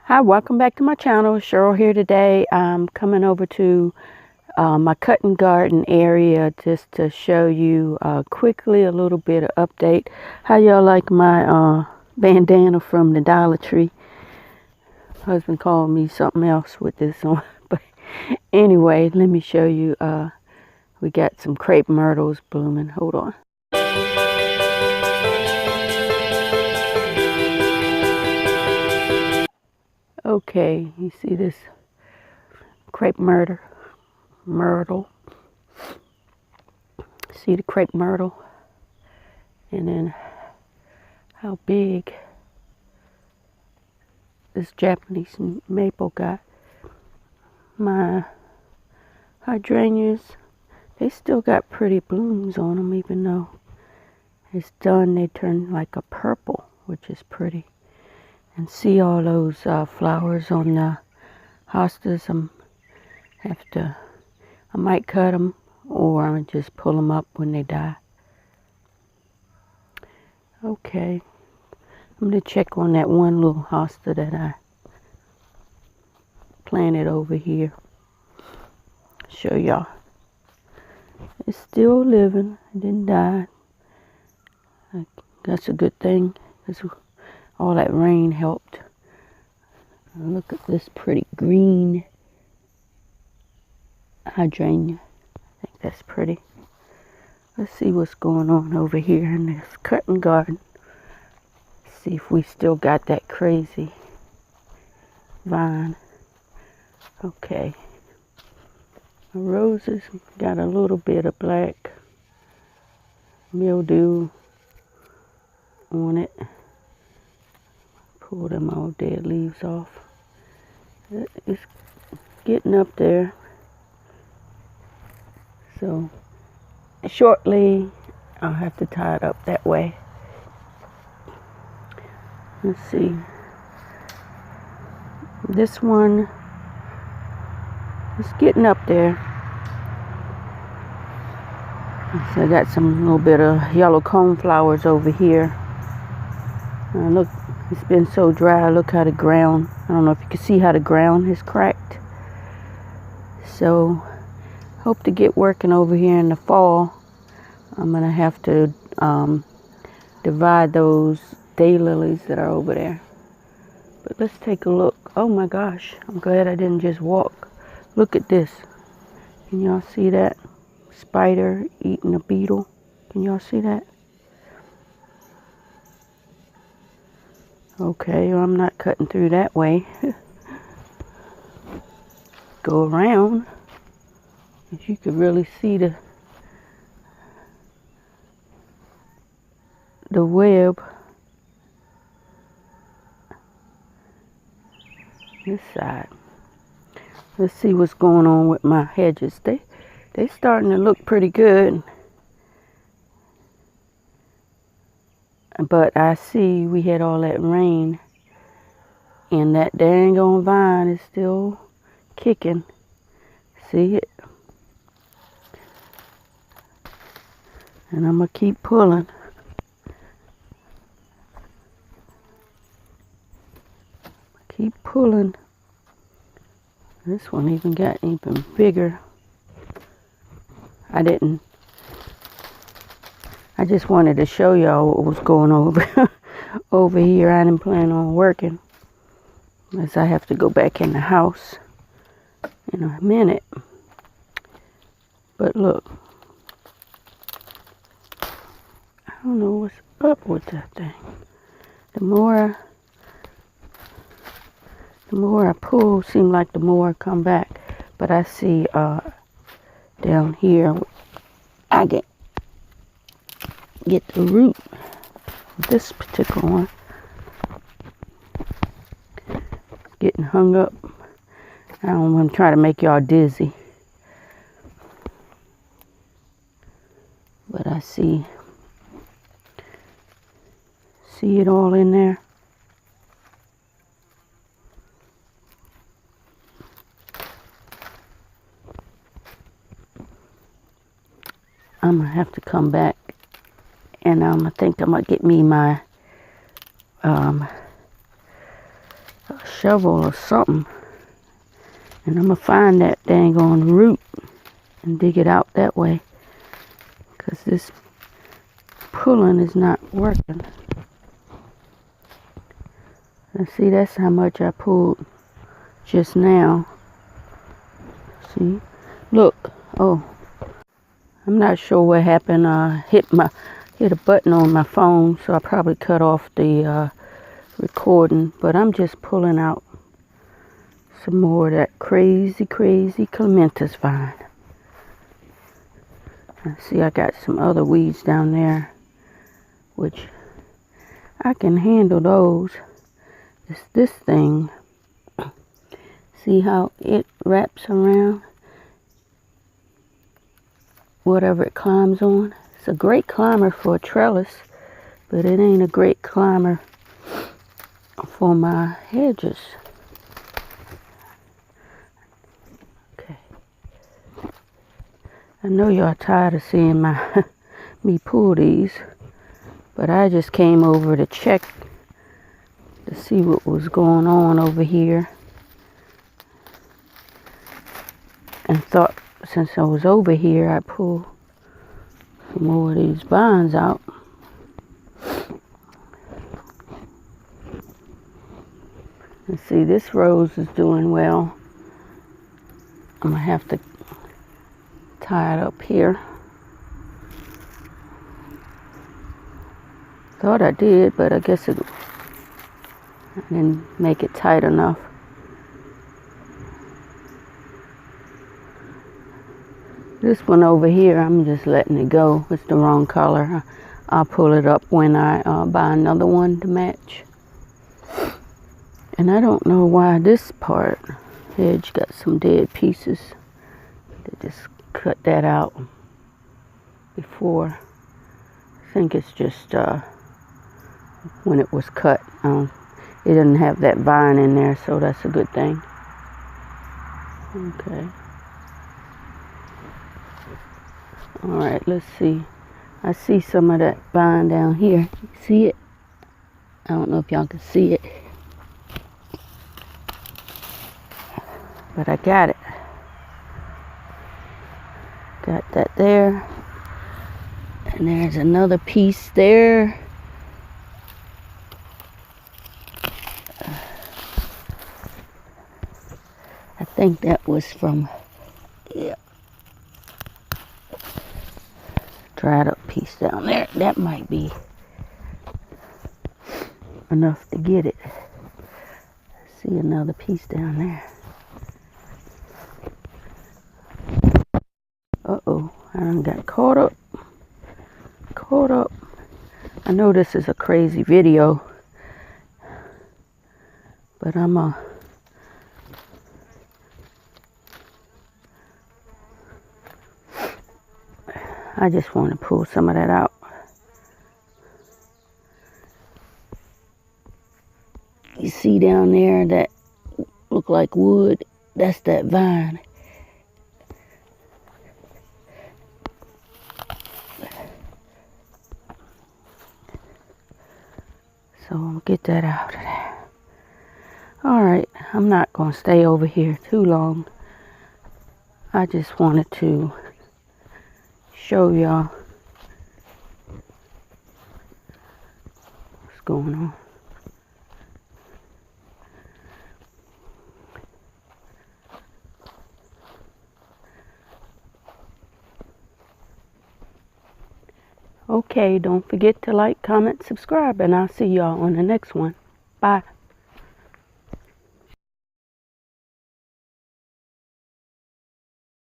Hi, welcome back to my channel. Cheryl here today. I'm coming over to my cutting garden area just to show you quickly a little bit of update. How y'all like my bandana from the Dollar Tree? Husband called me something else with this on. But anyway, let me show you. We got some crepe myrtles blooming. Hold on. Okay, you see this crepe myrtle. See the crepe myrtle? And then how big this Japanese maple got. My hydrangeas, they still got pretty blooms on them, even though it's done. They turn like a purple, which is pretty. And see all those flowers on the hostas. I might cut them, or I'm just pull them up when they die. Okay, I'm gonna check on that one little hosta that I planted over here. Show y'all. It's still living. It didn't die. That's a good thing, because all that rain helped. Look at this pretty green hydrangea. I think that's pretty. Let's see what's going on over here in this cutting garden. See if we still got that crazy vine. Okay. The roses got a little bit of black mildew on it. Pull them all dead leaves off. It's getting up there. So shortly I'll have to tie it up that way. Let's see. This one is getting up there. So I got some little bit of yellow cone flowers over here. Look, it's been so dry. Look how the ground, I don't know if you can see how the ground is cracked. So hope to get working over here in the fall. I'm gonna have to divide those daylilies that are over there. But let's take a look. Oh my gosh, I'm glad I didn't just walk. Look at this. Can y'all see that? Spider eating a beetle. Can y'all see that? Okay, well, I'm not cutting through that way. Go around. If you could really see the web. This side. Let's see what's going on with my hedges. They starting to look pretty good. But I see we had all that rain, and that dang on vine is still kicking. See it? And I'm gonna keep pulling. Keep pulling. This one even got even bigger. I just wanted to show y'all what was going on over here. I didn't plan on working, as I have to go back in the house in a minute. But look, I don't know what's up with that thing. The more I pull, seems like the more I come back. But I see down here, I get the root. This particular one getting hung up. I don't want to try to make y'all dizzy, but I see it all in there. I'm gonna have to come back, and I think I'm gonna get me my shovel or something. And I'm going to find that dang on root and dig it out that way. Because this pulling is not working. And see, that's how much I pulled just now. See? Look. Oh. I'm not sure what happened. Hit a button on my phone, so I probably cut off the recording. But I'm just pulling out some more of that crazy clematis vine. See, I got some other weeds down there, which I can handle those. It's this thing. See how it wraps around whatever it climbs on. It's a great climber for a trellis, but it ain't a great climber for my hedges. Okay. I know y'all tired of seeing me pull these, but I just came over to check to see what was going on over here, and thought since I was over here I'd pull some more of these vines out. And see, this rose is doing well. I'm gonna have to tie it up here. Thought I did, but I guess I didn't make it tight enough. This one over here, I'm just letting it go. It's the wrong color. I'll pull it up when I buy another one to match. And I don't know why this part edge got some dead pieces. They just cut that out before. I think it's just when it was cut. It didn't have that vine in there, so that's a good thing. Okay. Alright, let's see. I see some of that vine down here. See it? I don't know if y'all can see it. But I got it. Got that there. And there's another piece there. I think that was from, yeah, dried up piece down there. That might be enough to get it. See another piece down there. Uh-oh, I done got caught up. I know this is a crazy video, but I just want to pull some of that out. You see down there that look like wood? That's that vine. So I'll get that out of there. Alright, I'm not going to stay over here too long. I just wanted to show y'all what's going on. Okay, don't forget to like, comment, subscribe, and I'll see y'all on the next one. Bye.